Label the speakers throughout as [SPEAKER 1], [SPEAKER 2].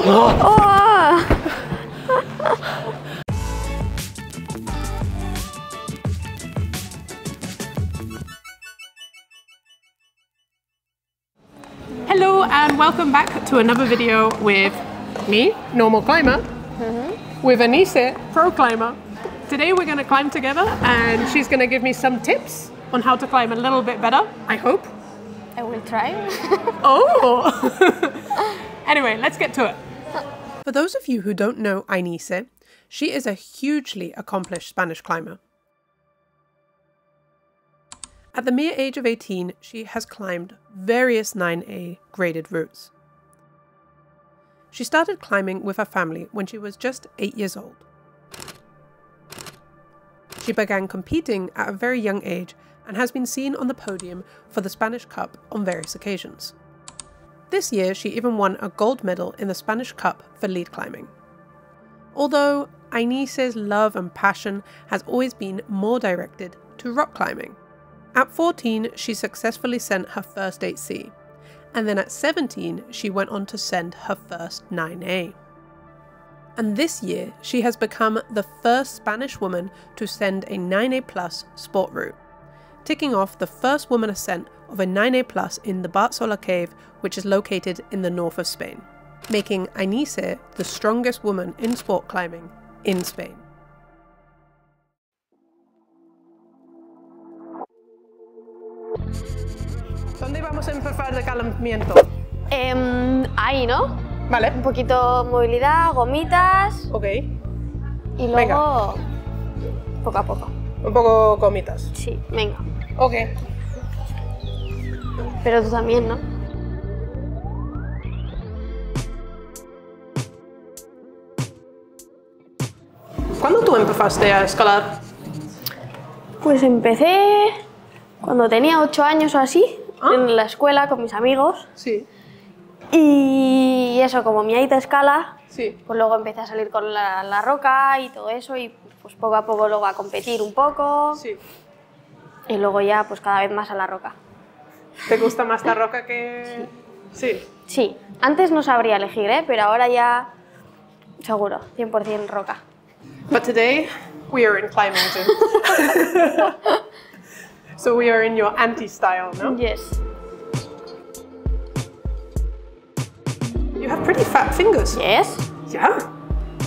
[SPEAKER 1] Oh.
[SPEAKER 2] Hello and welcome back to another video with me, normal climber, with Anice, pro climber. Today we're going to climb together and she's going to give me some tips on how to climb a little bit better, I hope.
[SPEAKER 1] I will try.
[SPEAKER 2] Oh! Anyway, let's get to it. For those of you who don't know Anice, she is a hugely accomplished Spanish climber. At the mere age of 18, she has climbed various 9A graded routes. She started climbing with her family when she was just 8 years old. She began competing at a very young age and has been seen on the podium for the Spanish Cup on various occasions. This year, she even won a gold medal in the Spanish Cup for lead climbing. Although Anice's love and passion has always been more directed to rock climbing. At 14, she successfully sent her first 8C, and then at 17, she went on to send her first 9A. And this year, she has become the first Spanish woman to send a 9A plus sport route, ticking off the first woman ascent of a 9A plus in the Barzola cave, which is located in the north of Spain, making Anice the strongest woman in sport climbing in Spain. ¿Dónde vamos a empezar de calentamiento?
[SPEAKER 1] Ahí, ¿no?
[SPEAKER 2] Vale.
[SPEAKER 1] Un poquito movilidad, gomitas.
[SPEAKER 2] Ok.
[SPEAKER 1] Y luego
[SPEAKER 2] Venga.
[SPEAKER 1] poco a poco.
[SPEAKER 2] Un poco gomitas.
[SPEAKER 1] Sí, venga.
[SPEAKER 2] Ok.
[SPEAKER 1] Pero tú también, ¿no?
[SPEAKER 2] ¿Cuándo tú empezaste a escalar?
[SPEAKER 1] Pues empecé cuando tenía 8 años o así, en la escuela con mis amigos.
[SPEAKER 2] Sí.
[SPEAKER 1] Y eso, como mi aita escala,
[SPEAKER 2] Sí.
[SPEAKER 1] pues luego empecé a salir con la roca y todo eso y pues poco a poco luego a competir un poco.
[SPEAKER 2] Sí.
[SPEAKER 1] Y luego ya pues cada vez más a la roca.
[SPEAKER 2] ¿Te gusta más la roca que...? Sí.
[SPEAKER 1] Sí, antes no sabría elegir, pero ahora ya seguro, 100% roca.
[SPEAKER 2] But today we are in climbing gym. So we are in your anti-style, no?
[SPEAKER 1] Yes.
[SPEAKER 2] You have pretty fat fingers.
[SPEAKER 1] Yes.
[SPEAKER 2] Yeah?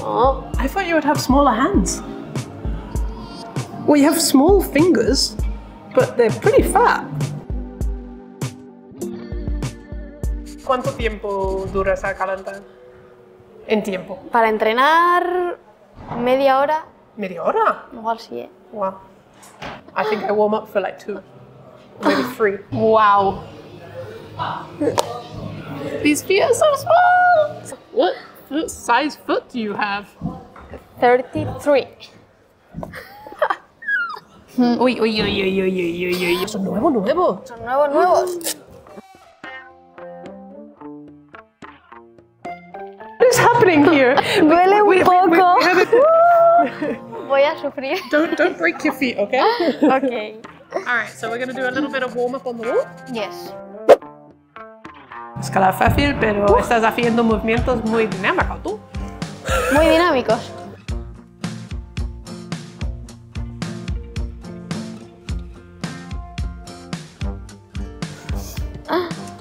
[SPEAKER 1] Oh.
[SPEAKER 2] I thought you would have smaller hands. Well, you have small fingers, but they're pretty fat. ¿Cuánto tiempo duras a calentar? En tiempo.
[SPEAKER 1] Para entrenar media hora,
[SPEAKER 2] ¿Media hora?
[SPEAKER 1] igual sí,
[SPEAKER 2] Wow. I think I warm up for like 2, maybe 3. Wow. These feet are so small. What size foot do you have?
[SPEAKER 1] 33.
[SPEAKER 2] Uy, uy, uy, uy, uy, uy, uy, uy. Son nuevos.
[SPEAKER 1] Son nuevos.
[SPEAKER 2] What is happening here?
[SPEAKER 1] Duele un poco.
[SPEAKER 2] We have it.
[SPEAKER 1] Voy a sufrir.
[SPEAKER 2] Don't break your feet, okay?
[SPEAKER 1] Okay.
[SPEAKER 2] All right, so we're going to do a little bit of warm up on the wall.
[SPEAKER 1] Yes.
[SPEAKER 2] Escalar fácil, pero estás haciendo movimientos muy dinámicos, tú.
[SPEAKER 1] Muy dinámicos.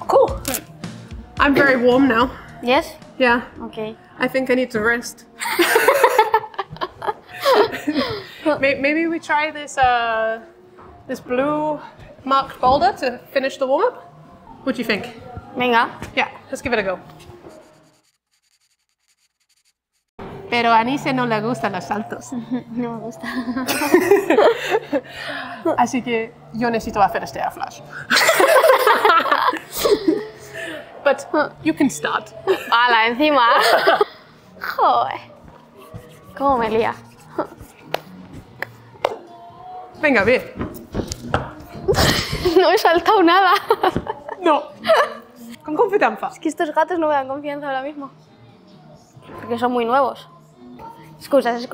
[SPEAKER 2] Cool. I'm very warm now.
[SPEAKER 1] Yes.
[SPEAKER 2] Yeah.
[SPEAKER 1] Okay.
[SPEAKER 2] I think I need to rest. Maybe we try this this blue marked boulder to finish the warm up. What do you think?
[SPEAKER 1] Venga.
[SPEAKER 2] Yeah, let's give it a go. Pero a Anice no le gustan los saltos.
[SPEAKER 1] No me gusta.
[SPEAKER 2] Así que yo necesito hacer este air flash. But you can start.
[SPEAKER 1] ¡Hala, encima! Joder. ¿Cómo me lía?
[SPEAKER 2] Venga, ve.
[SPEAKER 1] No he saltado nada.
[SPEAKER 2] No. Con confianza.
[SPEAKER 1] Es que estos gatos no me dan confianza ahora mismo. Porque son muy nuevos. Excusas.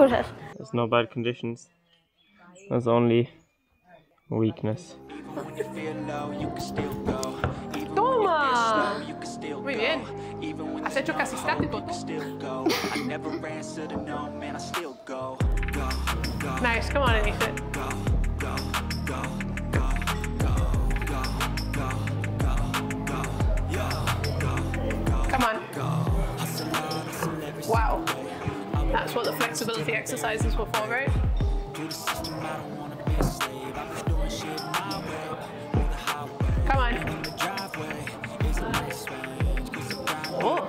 [SPEAKER 3] There's no bad conditions. There's only weakness.
[SPEAKER 2] Toma. Muy bien. Has hecho casi estático. Nice, come on, Anise. Come on. Wow. That's what the flexibility exercises were for, right? Come on. Oh.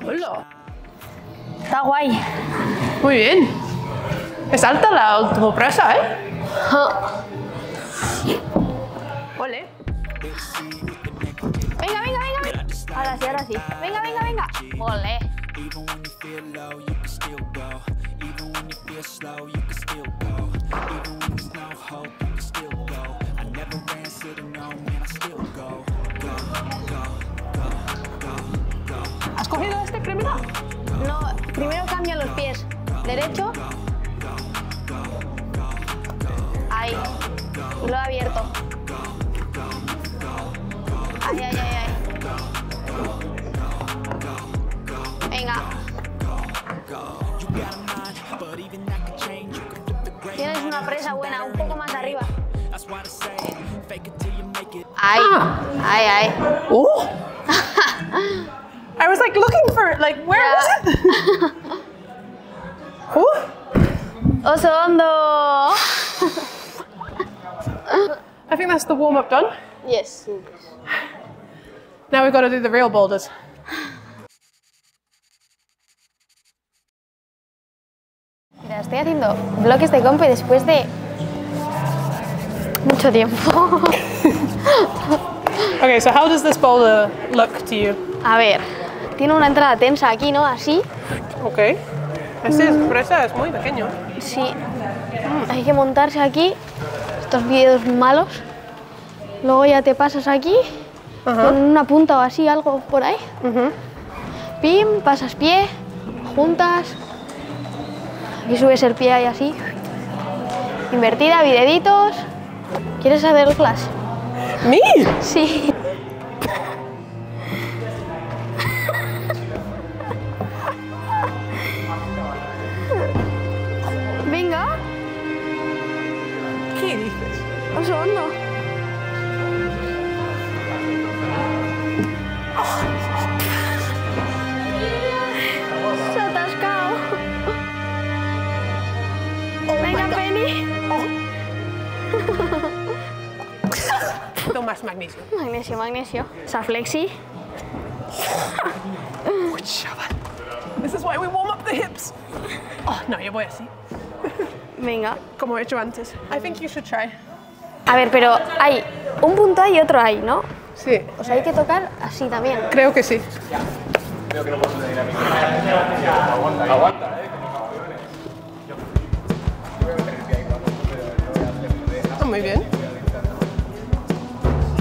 [SPEAKER 2] Hola.
[SPEAKER 1] Está guay.
[SPEAKER 2] Muy bien. Es alta la última presa, ¿eh? Ole.
[SPEAKER 1] Venga, venga, venga. Ahora sí, ahora sí. Venga, venga, venga. Ole.
[SPEAKER 2] ¿Has cogido este primero?
[SPEAKER 1] No, primero cambia los pies. Derecho. Ahí. Y lo he abierto. Ay, ay, ay, ay. Venga. Tienes una presa buena, un poco más arriba. Ay, ay, ay.
[SPEAKER 2] Oh! I was like looking for it, like where was it? Oh!
[SPEAKER 1] Oso hondo.
[SPEAKER 2] I think that's the warm-up done.
[SPEAKER 1] Yes.
[SPEAKER 2] Now we've got to do the real boulders.
[SPEAKER 1] Mira, estoy haciendo bloques de compi después de mucho tiempo.
[SPEAKER 2] Okay, so how does this boulder look to you?
[SPEAKER 1] A ver, tiene una entrada tensa aquí, ¿no? Así.
[SPEAKER 2] Okay. Presa es muy pequeño.
[SPEAKER 1] Sí. Hay que montarse aquí. Estos vídeos malos. Luego ya te pasas aquí. Con una punta o así, algo por ahí. Pim, pasas pie. Juntas. Aquí subes el pie ahí así. Invertida, videditos. ¿Quieres hacer el class?
[SPEAKER 2] ¿Me?
[SPEAKER 1] Sí. Venga.
[SPEAKER 2] ¿Qué dices?
[SPEAKER 1] Oso hondo. Se ha atascado. Venga, Penny.
[SPEAKER 2] Tomas magnesio.
[SPEAKER 1] Magnesio, magnesio. Esa flexi.
[SPEAKER 2] Oh, chaval. This is why we warm up the hips. Oh, no, yo voy así.
[SPEAKER 1] Venga.
[SPEAKER 2] Como he hecho antes. I think you should try.
[SPEAKER 1] A ver, pero hay un punto ahí y otro ahí, ¿no?
[SPEAKER 2] Sí.
[SPEAKER 1] O sea, hay que tocar así también.
[SPEAKER 2] Creo que sí. Oh, muy bien.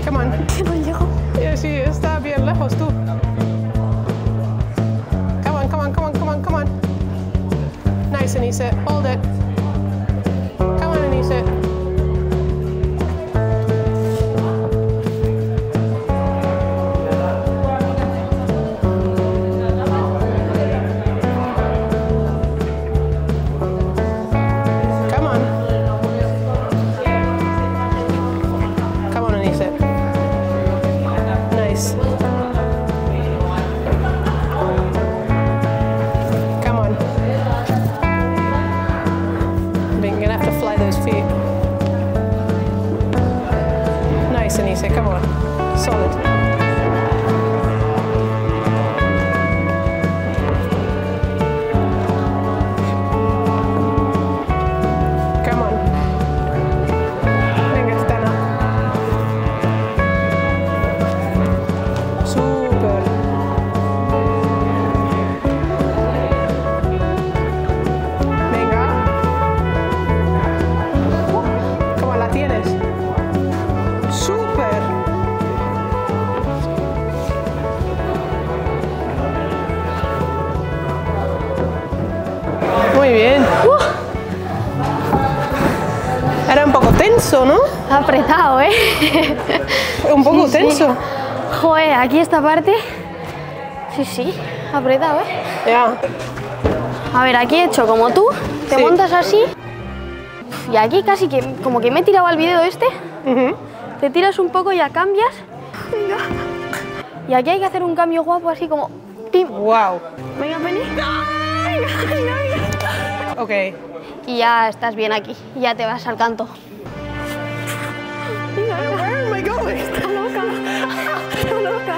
[SPEAKER 2] Come on.
[SPEAKER 1] No llego.
[SPEAKER 2] Sí, está bien lejos tú. Come on, come on, come on, come on, come on. Nice, Anise. Hold it. Come on, Anise. Come on. Come on, Anise. Nice. Come on. You're gonna have to fly those feet. Nice, Anise. Come on. Solid. Come on. Venga, stand up. Super. Venga. ¿Cómo la tienes? Super. Muy bien. Era un poco tenso, ¿no?
[SPEAKER 1] Apretado, ¿eh?
[SPEAKER 2] Un poco
[SPEAKER 1] Sí, sí.
[SPEAKER 2] tenso.
[SPEAKER 1] Joder, aquí esta parte. Sí, apretado, ¿eh?
[SPEAKER 2] Ya.
[SPEAKER 1] A ver, aquí he hecho como tú, te montas así. Y aquí casi que como que me he tirado al video este. Te tiras un poco y ya cambias. Venga. Y aquí hay que hacer un cambio guapo así como... ¡Pim!
[SPEAKER 2] Wow.
[SPEAKER 1] Venga, Penny. Venga.
[SPEAKER 2] Ok.
[SPEAKER 1] Y ya estás bien aquí. Y ya te vas al canto. Venga, venga.
[SPEAKER 2] Where am I going?
[SPEAKER 1] Está loca. Está loca.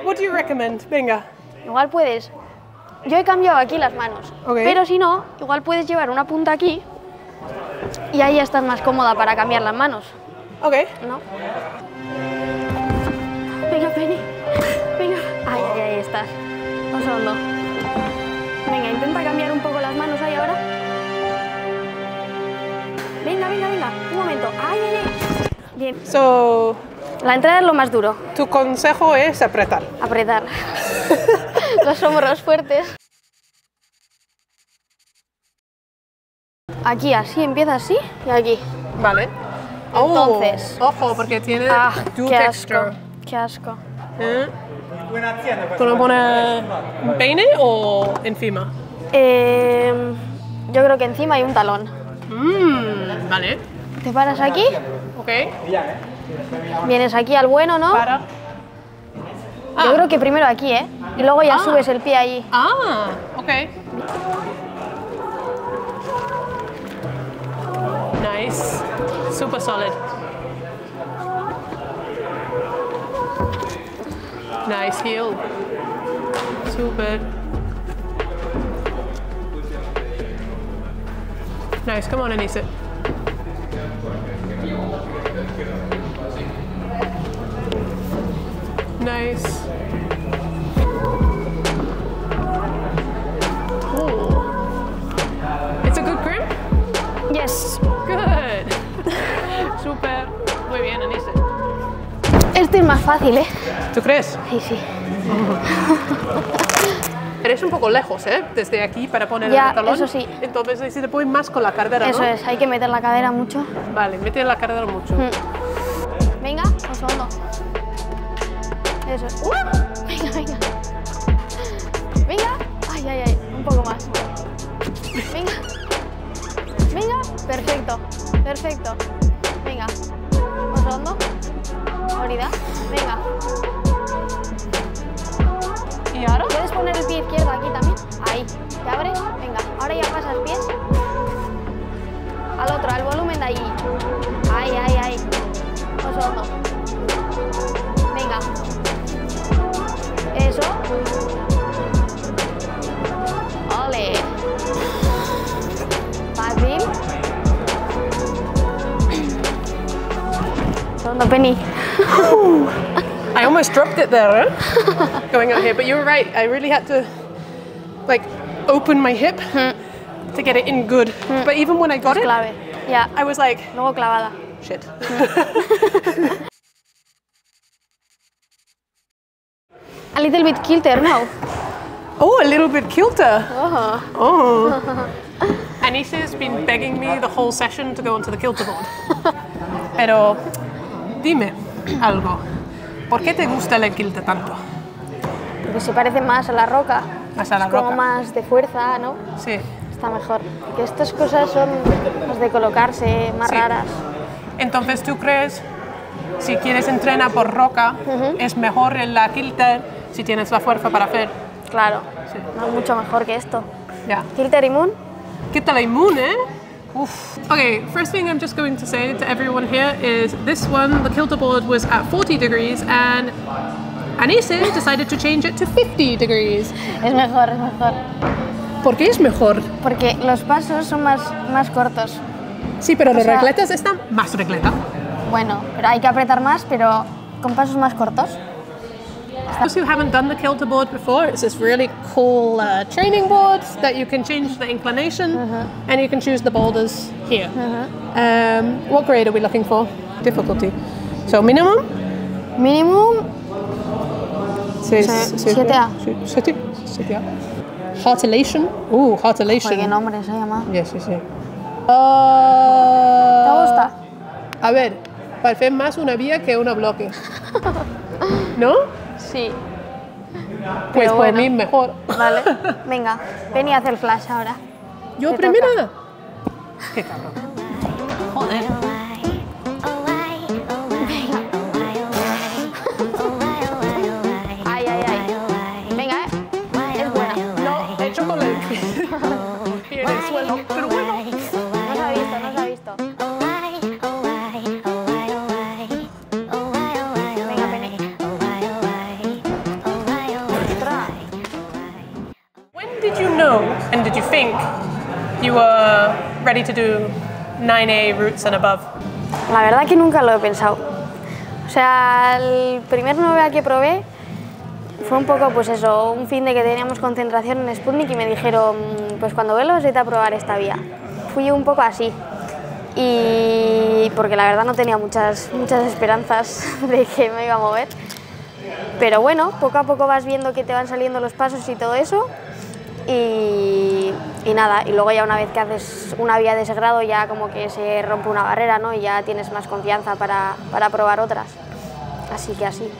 [SPEAKER 2] What do you recommend? Venga.
[SPEAKER 1] Igual puedes... Yo he cambiado aquí las manos.
[SPEAKER 2] Ok.
[SPEAKER 1] Pero si no, igual puedes llevar una punta aquí. Y ahí ya estás más cómoda para cambiar las manos.
[SPEAKER 2] Ok.
[SPEAKER 1] ¿No? Venga, Penny. Venga. Ahí estás. Un segundo. Venga, intenta cambiar un poco las manos ahí ahora. Venga. Un momento. Ay. Bien.
[SPEAKER 2] So,
[SPEAKER 1] La entrada es lo más duro.
[SPEAKER 2] tu consejo es apretar.
[SPEAKER 1] Apretar. Los hombros fuertes. Aquí así, empieza así y aquí.
[SPEAKER 2] Vale.
[SPEAKER 1] Entonces.
[SPEAKER 2] Ojo, porque tiene dual
[SPEAKER 1] qué
[SPEAKER 2] texture.
[SPEAKER 1] asco. Qué asco.
[SPEAKER 2] ¿Eh? ¿Tú lo pones un peine o encima?
[SPEAKER 1] Yo creo que encima hay un talón.
[SPEAKER 2] Vale.
[SPEAKER 1] Te paras aquí,
[SPEAKER 2] Ok.
[SPEAKER 1] vienes aquí al bueno, ¿no?
[SPEAKER 2] Para.
[SPEAKER 1] Yo creo que primero aquí, ¿eh? Y luego ya subes el pie allí.
[SPEAKER 2] Ok. Nice. Super solid. Nice heel. Super. Nice. Come on, Anissa. Nice. Ooh. It's a good grip?
[SPEAKER 1] Yes.
[SPEAKER 2] Good. Super. Muy bien, Anissa.
[SPEAKER 1] Este es más fácil, ¿eh?
[SPEAKER 2] ¿Tú crees?
[SPEAKER 1] Sí.
[SPEAKER 2] Eres un poco lejos, ¿eh? Desde aquí para poner
[SPEAKER 1] Ya,
[SPEAKER 2] el talón.
[SPEAKER 1] eso sí.
[SPEAKER 2] Entonces necesitas poner más con la cadera,
[SPEAKER 1] Eso
[SPEAKER 2] ¿no?
[SPEAKER 1] es, hay que meter la cadera mucho.
[SPEAKER 2] Vale, mete la cadera mucho.
[SPEAKER 1] Venga, un segundo. Eso es. Venga. Venga. Ay. Un poco más. Venga. Perfecto. Venga. Un segundo. Unidad. Venga.
[SPEAKER 2] ¿Y ahora?
[SPEAKER 1] ¿Puedes poner el pie izquierdo aquí también? Ahí. ¿Te abres? Venga. Ahora ya pasas pies. Al otro, al volumen de ahí. Ahí. Un segundo. Venga. Eso. Ole. Fácil. Segundo, Penny.
[SPEAKER 2] I almost dropped it there, eh? Going out here, but you were right. I really had to, like, open my hip to get it in good. But even when I got it,
[SPEAKER 1] Clave. Ya.
[SPEAKER 2] I was like,
[SPEAKER 1] Luego clavada.
[SPEAKER 2] shit.
[SPEAKER 1] A little bit kilter now.
[SPEAKER 2] Oh, a little bit kilter.
[SPEAKER 1] Oh.
[SPEAKER 2] Oh. Anissa's been begging me the whole session to go onto the kilter board. Pero, dime algo. ¿Por qué te gusta el kilter tanto?
[SPEAKER 1] Porque se parece más a la roca.
[SPEAKER 2] Más a la
[SPEAKER 1] es como
[SPEAKER 2] roca.
[SPEAKER 1] más de fuerza, ¿no?
[SPEAKER 2] Sí.
[SPEAKER 1] Está mejor. Porque estas cosas son más de colocarse, más
[SPEAKER 2] Sí.
[SPEAKER 1] raras.
[SPEAKER 2] Entonces, ¿tú crees, si quieres entrenar por roca, es mejor en la kilter si tienes la fuerza para hacer?
[SPEAKER 1] Claro.
[SPEAKER 2] Sí.
[SPEAKER 1] No, mucho mejor que esto.
[SPEAKER 2] Yeah.
[SPEAKER 1] Kilter y Moon.
[SPEAKER 2] ¿Qué tal inmune, eh? Oof. Okay, first thing I'm just going to say to everyone here is this one, the kilter board was at 40 degrees and Anissa decided to change it to 50 degrees.
[SPEAKER 1] Es mejor.
[SPEAKER 2] ¿Por qué es mejor?
[SPEAKER 1] Porque los pasos son más cortos.
[SPEAKER 2] Sí, pero las
[SPEAKER 1] sea-
[SPEAKER 2] regletas están más regletas.
[SPEAKER 1] Bueno, pero hay que apretar más, pero con pasos más cortos.
[SPEAKER 2] Those who haven't done the kilter board before, it's this really cool training board that you can change the inclination and you can choose the boulders here. What grade are we looking for? Difficulty. So minimum?
[SPEAKER 1] Mínimo 7A.
[SPEAKER 2] 7A. Heartilation. Heartilation.
[SPEAKER 1] ¿Qué nombre se llama?
[SPEAKER 2] Sí.
[SPEAKER 1] ¿Te gusta?
[SPEAKER 2] A ver, parece más una vía que una bloque. ¿No?
[SPEAKER 1] Sí.
[SPEAKER 2] Pues
[SPEAKER 1] Pero
[SPEAKER 2] por
[SPEAKER 1] bueno.
[SPEAKER 2] mí mejor.
[SPEAKER 1] Vale, venga, ven y haz el flash ahora.
[SPEAKER 2] ¿Yo
[SPEAKER 1] Te
[SPEAKER 2] primera?
[SPEAKER 1] toca.
[SPEAKER 2] Qué cabrón. Joder.
[SPEAKER 1] Ay, ay, ay. Venga, es buena.
[SPEAKER 2] No, he hecho con el pie en el suelo, pero bueno.
[SPEAKER 1] No se ha visto, no se ha visto. Venga, Penny. Ostras.
[SPEAKER 2] When did you know and did you think you were ready to do 9A roots and above?
[SPEAKER 1] La verdad que nunca lo he pensado. O sea, el primer 9A que probé fue un poco, pues eso, un fin de que teníamos concentración en Sputnik y me dijeron, pues cuando vuelvas vete a probar esta vía. Fui un poco así. Y porque la verdad no tenía muchas esperanzas de que me iba a mover. Pero bueno, poco a poco vas viendo que te van saliendo los pasos y todo eso. Y nada, y luego ya una vez que haces una vía de ese grado ya como que se rompe una barrera, ¿no? Y ya tienes más confianza para probar otras. Así que así.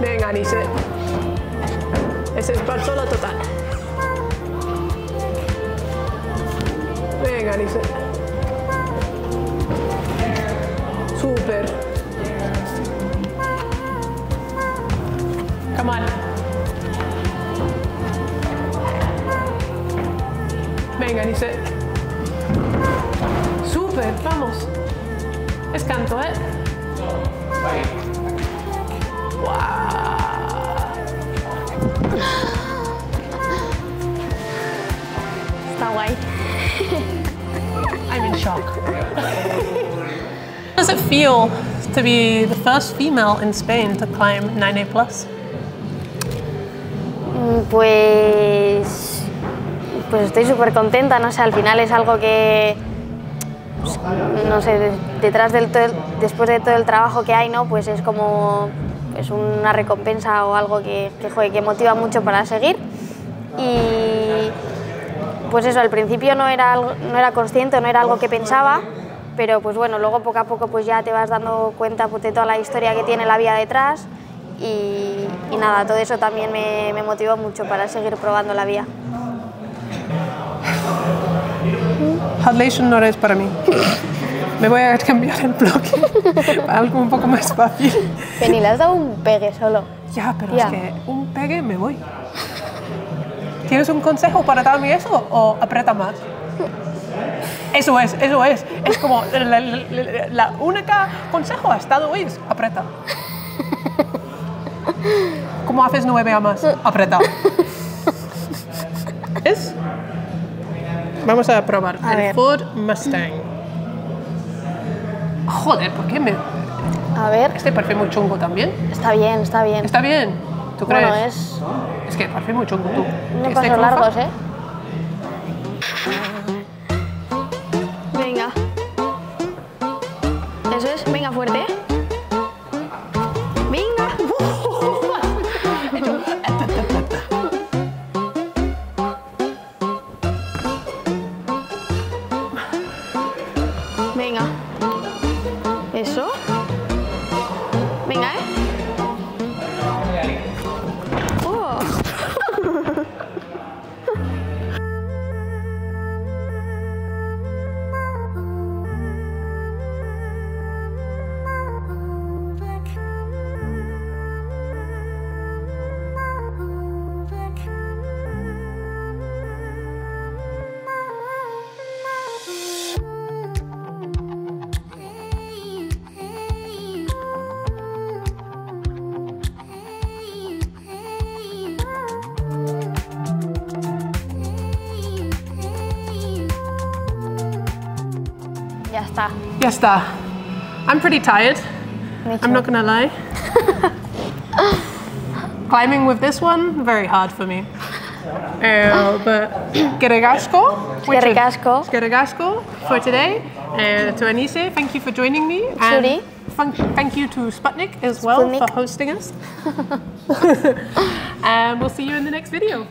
[SPEAKER 2] Venga, Anise. Ese es solo total. Venga, Anise. Súper. Come on. Venga, Anise. Súper, vamos. Es canto, ¿eh? Wow.
[SPEAKER 1] Está guay.
[SPEAKER 2] I'm in shock. How does it feel to be the first female in Spain to climb 9A+?
[SPEAKER 1] Pues estoy súper contenta, no sé, al final es algo que, pues, no sé, después de todo el trabajo que hay, ¿no? Pues es como pues una recompensa o algo que motiva mucho para seguir. Y pues eso, al principio no era consciente, no era algo que pensaba, pero pues bueno, luego poco a poco pues ya te vas dando cuenta pues, de toda la historia que tiene la vía detrás y nada, todo eso también me motivó mucho para seguir probando la vía.
[SPEAKER 2] Hadlation no es para mí. Me voy a cambiar el bloque para algo un poco más fácil.
[SPEAKER 1] Penny, le has dado un pegue solo.
[SPEAKER 2] Ya, pero
[SPEAKER 1] Ya.
[SPEAKER 2] es que un pegue me voy. ¿Tienes un consejo para darme eso o aprieta más? Eso es. Es como la única consejo hasta hoy es aprieta. ¿Cómo haces 9A más? Aprieta. ¿Es? Vamos a probar
[SPEAKER 1] A
[SPEAKER 2] el
[SPEAKER 1] ver.
[SPEAKER 2] Ford Mustang. Joder, ¿por qué me...?
[SPEAKER 1] A ver,
[SPEAKER 2] Este parece muy chungo también.
[SPEAKER 1] está bien, está bien.
[SPEAKER 2] ¿Está bien? ¿Tú crees?
[SPEAKER 1] Bueno, es
[SPEAKER 2] Es que parece muy chungo tú.
[SPEAKER 1] unos
[SPEAKER 2] Este
[SPEAKER 1] pasos
[SPEAKER 2] cruza.
[SPEAKER 1] largos, ¿eh? Venga. Eso es, venga fuerte. Venga. Venga. Eso. Venga, ¿eh? Oh. Ya está.
[SPEAKER 2] Ya está. I'm pretty tired.
[SPEAKER 1] Me
[SPEAKER 2] I'm not gonna lie. Climbing with this one, very hard for me. But Gerigashko.
[SPEAKER 1] Gerigashko.
[SPEAKER 2] Gerigashko for today. To Anise, thank you for joining me. And
[SPEAKER 1] Suri.
[SPEAKER 2] thank you to Sputnik as well
[SPEAKER 1] Sputnik.
[SPEAKER 2] for hosting us. And we'll see you in the next video.